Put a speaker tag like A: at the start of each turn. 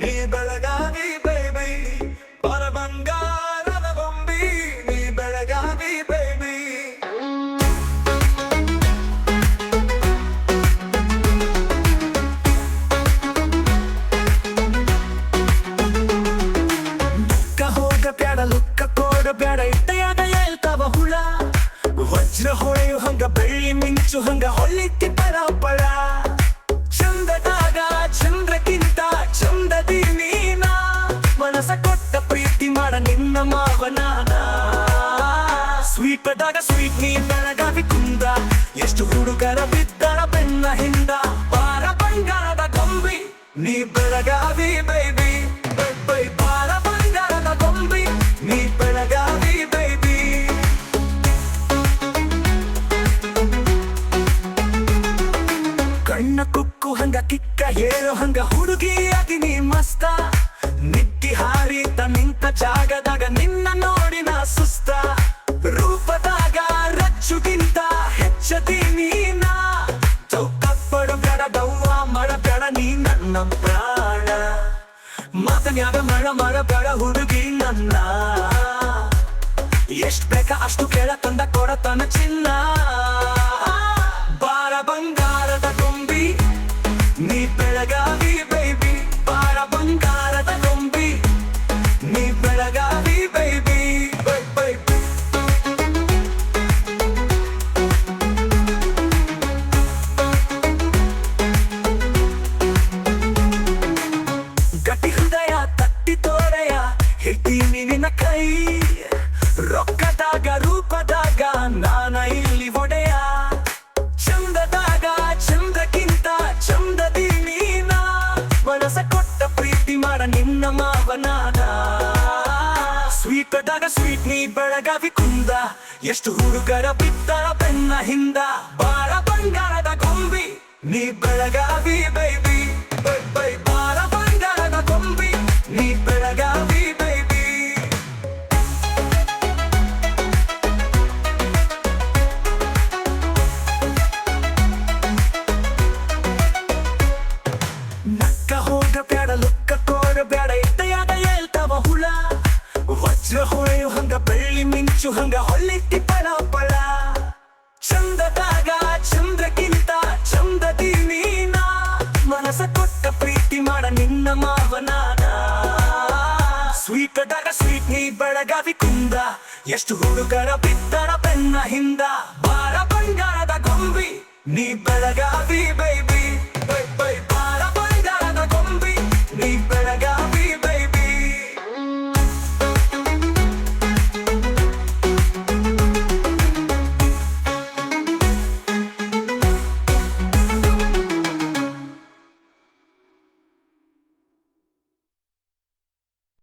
A: ನೀ ಬೆಳಗಾವಿ ಬೇಬಿ ಪರ ಬಂಗಾರದ ಬೊಂಬಿ ನೀ ಬೆಳಗಾವಿ ಬೇಬಿ ಬ್ಯಾಡ ಲುಕ್ಕ ಕೋಡ ಬ್ಯಾಡ ಇಟ್ಟೆಯಾಗ ಹೇಳ್ತಾವ ಹುಳ ವಜ್ರ ಹೊಳೆಯು ಹಂಗ ಬೆಳ್ಳಿ ಮಿಂಚು ಹಂಗ ಹೊಳ್ಳಿತ್ತಿ ಪರ ಚಂದದಾಗ ಚಂದ್ರಕ್ಕಿಂತ ಚಂದದಿ ನೀನ ಮನಸ ಕೊಟ್ಟ ಪ್ರೀತಿ ಮಾಡ ನಿನ್ನ ಮಾವನಾನ ಸ್ವೀಟದಾಗ ಸ್ವೀಟ್ ನೀ ಬೆಳಗಾವಿ ಕುಂದ ಎಷ್ಟು ಹುಡುಗರ ಬಿದ್ದರ ಬೆನ್ನ ಹಿಂದ ಬಾರ ಬಂಗಾರದ ಗೊಂಬಿ ನೀ ಬೆಳಗಾವಿ ಬೇಬಿ ಬಾರ ಬಂಗಾರದ ಗೊಂಬಿ ನೀ ಬೆಳಗಾವಿ ಬೇಬಿ ಕಣ್ಣ ಕುಕ್ಕು ಹಂಗ ಕಿಕ್ಕ ಹೇಳೋ ಹಂಗ ಹುಡುಗಿಯಾಗಿ ನೀ ಮಸ್ತ ನಿತ್ತಿ ಹಾರಿತ ನಿಂತ ಜಾಗದಾಗ ನಿನ್ನ ನೋಡಿನ ಸುಸ್ತ ರೂಪದಾಗ ರಚ್ಚುಗಿಂತ ಹೆಚ್ಚದಿ ನೀನ ಚೌಕಪ್ಪಡು ಬೇಡ ದವ್ವ ಮಾಡಬೇಡ ನೀ ನನ್ನ ಪ್ರಾಣ ಮಾತನ್ಯಾಗ ಮಾಡಬೇಡ ಹುಡುಗಿ ನನ್ನ ಎಷ್ಟ್ ಬೇಕ ಅಷ್ಟು ಕೇಳ ತಂದ ಕೊಡತನ ಚಿನ್ನ ಬಾರ ಬಂಗಾರದ ಗೊಂಬಿ ನೀ ಬೆಳಗಾವಿ ಬೇಬಿ ಬಾರ ಬಂಗಾರದ ಗೊಂಬಿ ನೀ ಬೆಳಗಾವಿ ಬೇಬಿ ಗಟ್ಟಿ ಹೃದಯ ತಟ್ಟಿ ತೋರೆಯ ಹಿಡ್ತೀನಿ ನಿನ್ನ ಕೈ ರೊಕ್ಕದಾಗ ರೂಪದಾಗ ನಾನ ಇಲ್ಲಿ ಒಡೆಯ ಚಂದದಾಗ ಚಂದಕ್ಕಿಂತ ಚಂದದಿ ನೀನ ಮನಸ ಕೊಟ್ಟ ಪ್ರೀತಿ ಮಾಡ ನಿನ್ನ ಮಾವನಾದ ಸ್ವೀಟದಾಗ ಸ್ವೀಟ್ ನೀ ಬೆಳಗಾವಿ ಕುಂದ ಎಷ್ಟು ಹುಡುಗರ ಬಿದ್ದರ ಬೆನ್ನ ಹಿಂದ ಬಾರ ಬಂಗಾರದ ಗೊಂಬಿ ನೀ ಬೆಳಗಾವಿ ಬೇಬಿ ಬಾರ ಬಂಗಾರದ ಗೊಂಬಿ ನೀ ಬೆಳಗಾವಿ ಬೇಬಿ ನಕ್ಕ ಹೋಗ ಬ್ಯಾಡ ಲುಕ್ಕ ಕೋಡ ಬ್ಯಾಡ ಇಟ್ಟೆಯಾಗ ಹೇಳ್ತಾವ ಹುಳ ವಜ್ರ ಹೊಳೆಯು ಹಂಗ ಬೆಳ್ಳಿ ಮಿಂಚು ಹಂಗ ಹೊಳ್ಳಿತ್ತಿ ಪಳ ಚಂದದಾಗ ಚಂದ್ರಕ್ಕಿಂತ ಚಂದದಿ ನೀನ ಮನಸ ಕೊಟ್ಟ ಪ್ರೀತಿ ಮಾಡ ನಿನ್ನ ಮಾವನಾನ ಸ್ವೀಟದಾಗ ಸ್ವೀಟ್ ನೀ ಬೆಳಗಾವಿ ಕುಂದ ಎಷ್ಟು ಹುಡುಗರ ಬಿದ್ದರ ಬೆನ್ನ ಹಿಂದ ಬಾರ ಬಂಗಾರದ ಗೊಂಬಿ ನೀ ಬೆಳಗಾವಿ ಬೇಬಿ